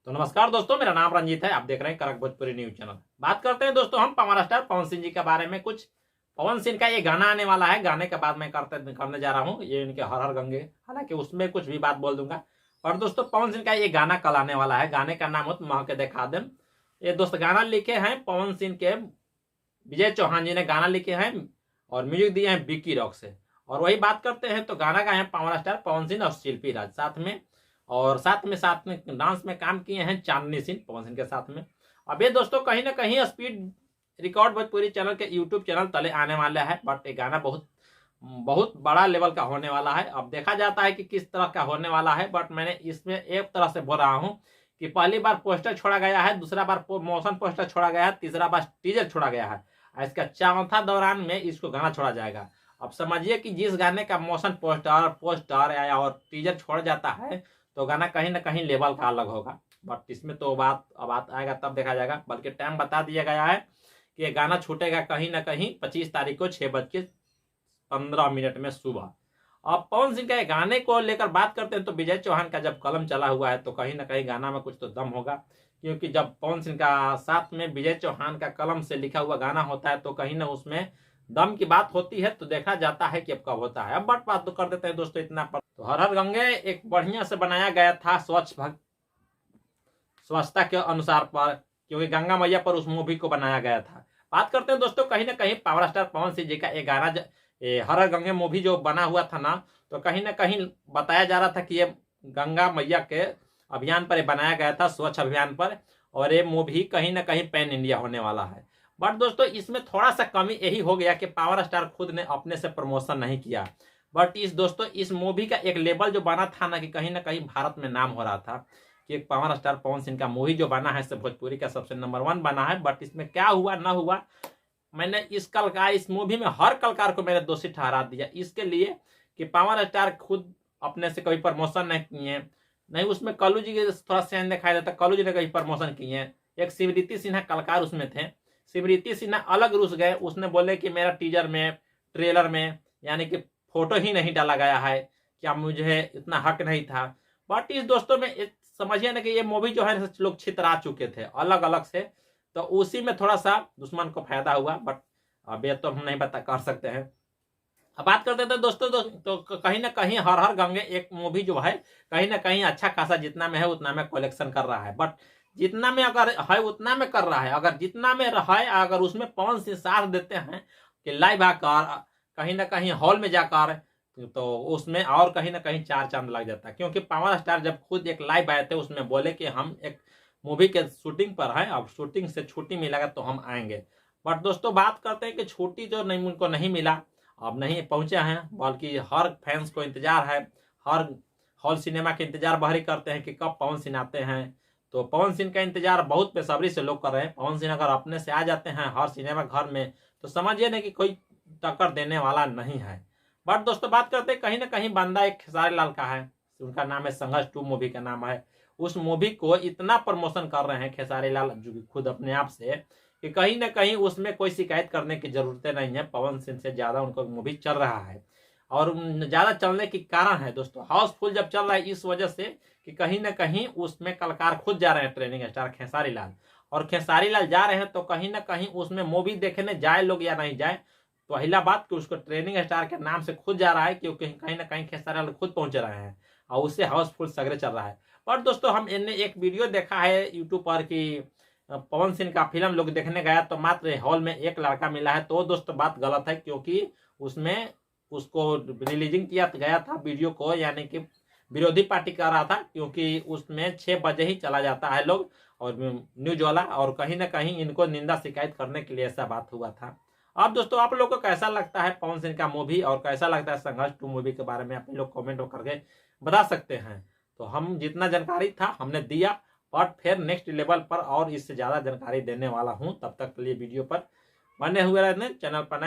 तो नमस्कार दोस्तों, मेरा नाम रंजीत है। आप देख रहे हैं कड़क भोजपुरी न्यूज चैनल। बात करते हैं दोस्तों हम पावर स्टार पवन सिंह जी के बारे में। कुछ पवन सिंह का ये गाना आने वाला है, गाने के बाद मैं करने जा रहा हूँ ये इनके हर हर गंगे, हालांकि उसमें कुछ भी बात बोल दूंगा। और दोस्तों पवन सिंह का ये गाना कल आने वाला है। गाने का नाम हो मह के देखा देम। ये दोस्त गाना लिखे हैं पवन सिंह के विजय चौहान जी ने गाना लिखे हैं और म्यूजिक दिए हैं बिकी रॉक से। और वही बात करते हैं तो गाना गाए हैं पावर स्टार पवन सिंह और शिल्पी राज साथ में। और साथ में डांस में काम किए हैं चांदनी सिंह पवन सिंह के साथ में। अब ये दोस्तों कहीं ना कहीं स्पीड रिकॉर्ड भोजपुरी चैनल के यूट्यूब चैनल तले आने वाला है। बट ये गाना बहुत बहुत बड़ा लेवल का होने वाला है। अब देखा जाता है कि किस तरह का होने वाला है। बट मैंने इसमें एक तरह से बोल रहा हूँ कि पहली बार पोस्टर छोड़ा गया है, दूसरा बार मोशन पोस्टर छोड़ा गया है, तीसरा बार टीजर छोड़ा गया है। इसका चौथा दौरान में इसको गाना छोड़ा जाएगा। अब समझिए कि जिस गाने का मोशन पोस्टर या और टीजर छोड़ जाता है तो गाना कहीं ना कहीं लेवल का अलग होगा। बट इसमें तो बात आएगा तब देखा जाएगा। बल्कि टाइम बता दिया गया है कि ये गाना छूटेगा कहीं ना कहीं 25 तारीख को 6:15 में सुबह। अब पवन सिंह के गाने को लेकर बात करते हैं तो विजय चौहान का जब कलम चला हुआ है तो कहीं ना कहीं गाना में कुछ तो दम होगा। क्योंकि जब पवन सिंह का साथ में विजय चौहान का कलम से लिखा हुआ गाना होता है तो कहीं ना उसमें दम की बात होती है। तो देखा जाता है कि अब कब होता है। अब बात तो कर देते हैं दोस्तों इतना पर। तो हर हर गंगे एक बढ़िया से बनाया गया था स्वच्छता के अनुसार पर, क्योंकि गंगा मैया पर उस मूवी को बनाया गया था। बात करते हैं दोस्तों कहीं ना कहीं पावर स्टार पवन सिंह जी का एक गाना हर हर गंगे मूवी जो बना हुआ था ना, तो कहीं ना कहीं बताया जा रहा था कि ये गंगा मैया के अभियान पर बनाया गया था, स्वच्छ अभियान पर। और ये मूवी कहीं ना कहीं पैन इंडिया होने वाला है। बट दोस्तों इसमें थोड़ा सा कमी यही हो गया कि पावर स्टार खुद ने अपने से प्रमोशन नहीं किया। बट इस मूवी का एक लेवल जो बना था ना कि कहीं ना कहीं भारत में नाम हो रहा था कि एक पावर स्टार पवन सिंह का मूवी जो बना है भोजपुरी का सबसे नंबर 1 बना है। बट इसमें क्या हुआ ना हुआ, मैंने इस मूवी में हर कलाकार को मैंने दोषी ठहरा दिया इसके लिए कि पावर स्टार खुद अपने से कभी प्रमोशन नहीं किए। नहीं उसमें कल्लू जी के थोड़ा सेंस दिखाई देता, कल्लू जी ने कभी प्रमोशन किए। एक शिवरीति सिन्हा कलाकार उसमें थे, शिवरीति सिन्हा अलग रुस गए। उसने बोले कि मेरा टीजर में ट्रेलर में यानी कि फोटो ही नहीं डाला गया है, क्या मुझे इतना हक नहीं था। बट इस दोस्तों में समझिए ना कि ये मूवी जो है लोग छितरा चुके थे अलग अलग से, तो उसी में थोड़ा सा दुश्मन को फायदा हुआ। बट अब ये तो हम नहीं बता कर सकते हैं। अब बात करते थे दोस्तों तो कहीं ना कहीं हर हर गंगे एक मूवी जो है कहीं ना कहीं अच्छा खासा जितना में है उतना में कलेक्शन कर रहा है। बट जितना में अगर है उतना में कर रहा है, अगर जितना में है अगर उसमें पवन सिंह साथ देते हैं कि लाइव आकर कहीं ना कहीं हॉल में जाकर, तो उसमें और कहीं ना कहीं 4 चांद लग जाता है। क्योंकि पावर स्टार जब खुद एक लाइव आए थे उसमें बोले कि हम एक मूवी के शूटिंग पर हैं, अब शूटिंग से छुट्टी मिलेगा तो हम आएंगे। बट दोस्तों बात करते हैं कि छुट्टी जो नहीं उनको नहीं मिला, अब नहीं पहुंचे हैं। बल्कि हर फैंस को इंतजार है, हर हॉल सिनेमा के इंतजार बाहरी करते हैं कि कब पवन सिंह आते हैं। तो पवन सिंह का इंतजार बहुत बेसब्री से लोग कर रहे हैं। पवन सिंह अगर अपने से आ जाते हैं हर सिनेमा घर में तो समझिए ना कि कोई टक्कर देने वाला नहीं है। बट दोस्तों बात करते हैं कहीं ना कहीं बंदा एक खेसारी लाल का है, उनका नाम है संघर्ष 2 मूवी का नाम है। उस मूवी को इतना प्रमोशन कर रहे हैं खेसारी लाल जो कि खुद अपने आप से कि कहीं ना कहीं उसमें कोई शिकायत करने की जरूरत नहीं है। पवन सिंह से ज्यादा उनको मूवी चल रहा है और ज्यादा चलने की कारण है दोस्तों हाउसफुल जब चल रहा है इस वजह से कि कहीं ना कहीं उसमें कलाकार खुद जा रहे हैं। ट्रेनिंग स्टार खेसारी लाल और खेसारी लाल जा रहे हैं तो कहीं ना कहीं उसमें मूवी देखने जाए लोग या नहीं जाए, तो पहला बात कि उसको ट्रेनिंग स्टार के नाम से खुद जा रहा है क्योंकि कहीं ना कहीं खेसारी लाल खुद पहुंच रहे हैं और उससे हाउसफुल सगरे चल रहा है। पर दोस्तों हमने एक वीडियो देखा है यूट्यूब पर कि पवन सिंह का फिल्म लोग देखने गया तो मात्र हॉल में एक लड़का मिला है। तो दोस्तों बात गलत है क्योंकि उसमें उसको रिलीजिंग किया गया था वीडियो को, यानी कि विरोधी पार्टी कर रहा था क्योंकि उसमें 6 बजे ही चला जाता है लोग और न्यूज वाला, और कहीं ना कहीं इनको निंदा शिकायत करने के लिए ऐसा बात हुआ था। अब दोस्तों आप लोगों को कैसा लगता है पवन सिंह का मूवी और कैसा लगता है संघर्ष 2 मूवी के बारे में आप लोग कमेंट करके बता सकते हैं। तो हम जितना जानकारी था हमने दिया, और फिर नेक्स्ट लेवल पर और इससे ज्यादा जानकारी देने वाला हूं। तब तक के लिए वीडियो पर बने हुए रहने, चैनल पर